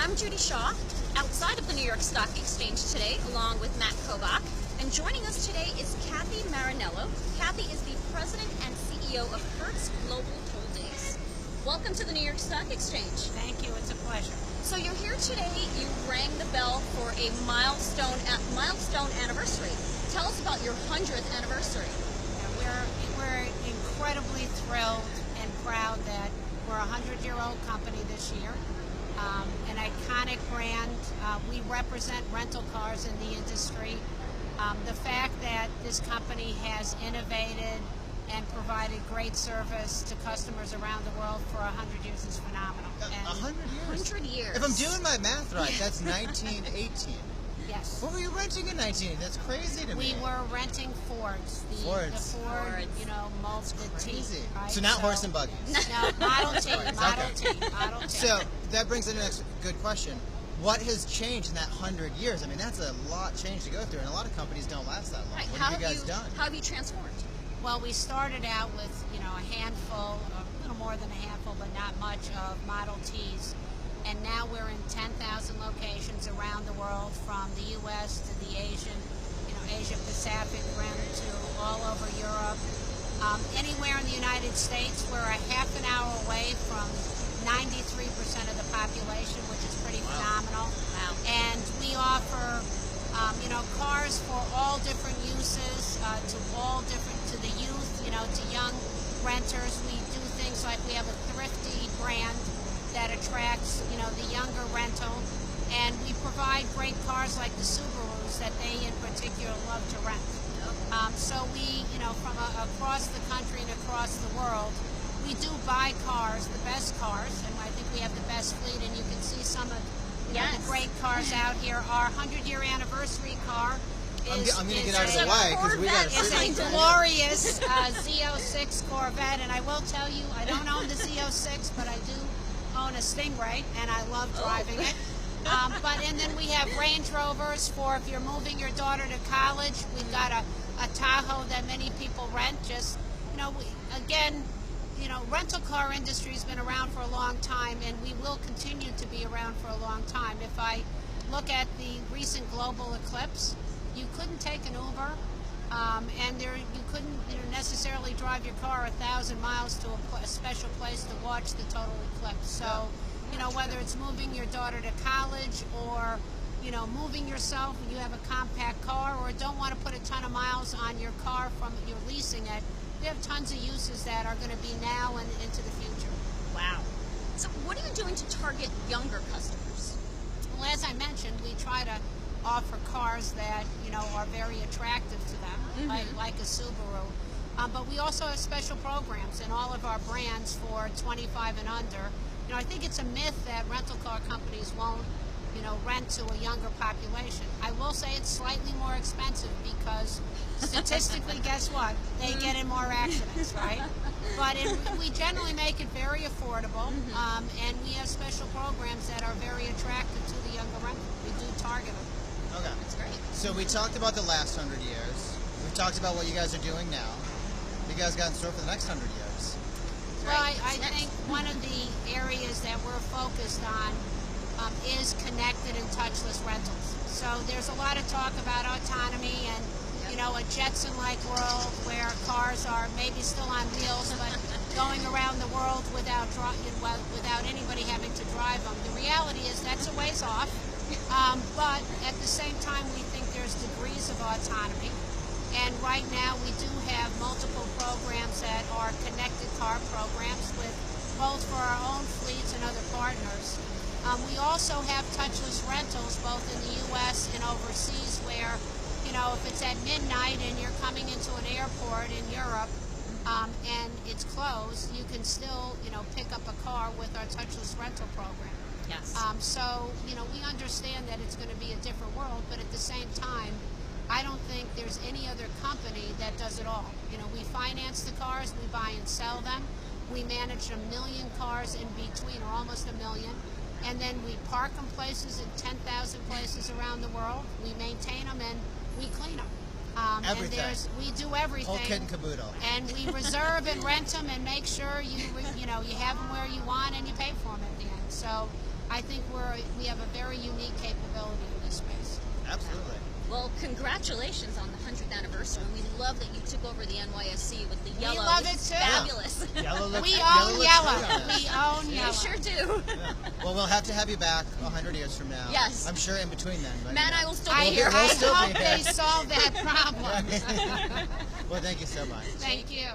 I'm Judy Shaw, outside of the New York Stock Exchange today, along with Matt Kovach. And joining us today is Kathryn Marinello. Kathy is the President and CEO of Hertz Global Holdings. Welcome to the New York Stock Exchange. Thank you. It's a pleasure. So you're here today. You rang the bell for a milestone anniversary. Tell us about your 100th anniversary. We're incredibly thrilled and proud that we're a 100-year-old company this year. An iconic brand. We represent rental cars in the industry. The fact that this company has innovated and provided great service to customers around the world for 100 years is phenomenal. 100 years? 100 years. If I'm doing my math right, that's 1918. Yes. What were you renting in 19? That's crazy to me. We were renting Fords. The Fords. The Ford, the T. Crazy. Right? So not horse and buggies. No, Model T. Okay. Model T. So that brings in the next good question. What has changed in that 100 years? I mean, that's a lot change to go through, and a lot of companies don't last that long. Right. What have you guys done? How have you transformed? Well, we started out with, a handful, a little more than a handful, but not much, of Model Ts. And now we're in 10,000 locations around the world, from the U.S. to the Asia Pacific rim to all over Europe. Anywhere in the United States, we're a half an hour away from 93% of the population, which is pretty phenomenal. Wow. And we offer, cars for all different uses, to the youth, to young renters. We do things like we have a thrifty brand that attracts, the younger rental, and we provide great cars like the Subarus that they in particular love to rent. So we, from across the country and across the world, we do buy cars, the best cars, and I think we have the best fleet, and you can see some of the great cars out here. Our 100-year anniversary car is I'm going to get out of the way because we got to It's a glorious Z06 Corvette, and I will tell you, I don't own the Z06, but I do own a Stingray, and I love driving it. And then we have Range Rovers for if you're moving your daughter to college. We've got a Tahoe that many people rent. Just, rental car industry has been around for a long time, and we will continue to be around for a long time. If I look at the recent global eclipse, you couldn't take an Uber, and you couldn't necessarily drive your car 1,000 miles to a special place to watch the total eclipse. So, whether it's moving your daughter to college or, moving yourself, you have a compact car, or don't want to put a ton of miles on your car from you're leasing it, we have tons of uses that are going to be now and into the future. Wow. So what are you doing to target younger customers? Well, as I mentioned, we try to offer cars that, are very attractive to them, like a Subaru. But we also have special programs in all of our brands for 25 and under. I think it's a myth that rental car companies won't, rent to a younger population. I will say it's slightly more expensive because statistically, guess what? They get in more accidents, right? But we generally make it very affordable, and we have special programs that are very attractive to the younger renter. We do target them. Okay. That's great. So we talked about the last 100 years. We've talked about what you guys are doing now. What you guys got in store for the next 100 years? Well, I think one of the areas that we're focused on is connected and touchless rentals. So there's a lot of talk about autonomy and, a Jetson-like world where cars are maybe still on wheels, but going around the world without anybody having to drive them. The reality is that's a ways off, but at the same time we think there's degrees of autonomy. And right now we do have multiple programs that are connected car programs with both for our own fleets and other partners. We also have touchless rentals both in the U.S. and overseas where, if it's at midnight and you're coming into an airport in Europe and it's closed, you can still, pick up a car with our touchless rental program. Yes. So, we understand that it's going to be a different world, but at the same time, I don't think there's any other company that does it all. We finance the cars, we buy and sell them. We manage 1 million cars in between, or almost 1 million. And then we park them places in 10,000 places around the world. We maintain them and we clean them. Everything. And we do everything. Whole kit and caboodle. And we reserve and rent them and make sure you have them where you want and you pay for them at the end. So I think we have a very unique capability in this space. Absolutely. Well, congratulations on the 100th anniversary. We love that you took over the NYSC with the yellow. We love it It's too. fabulous. Yellow looks, We yellow own looks yellow. great on it. We own You yellow. sure do. Yeah. Well, we'll have to have you back 100 years from now. Yes. I'm sure in between then. But, Matt and you know. I will still I, be here. We'll still be hope here. they solve that problem. Well, thank you so much. Thank you.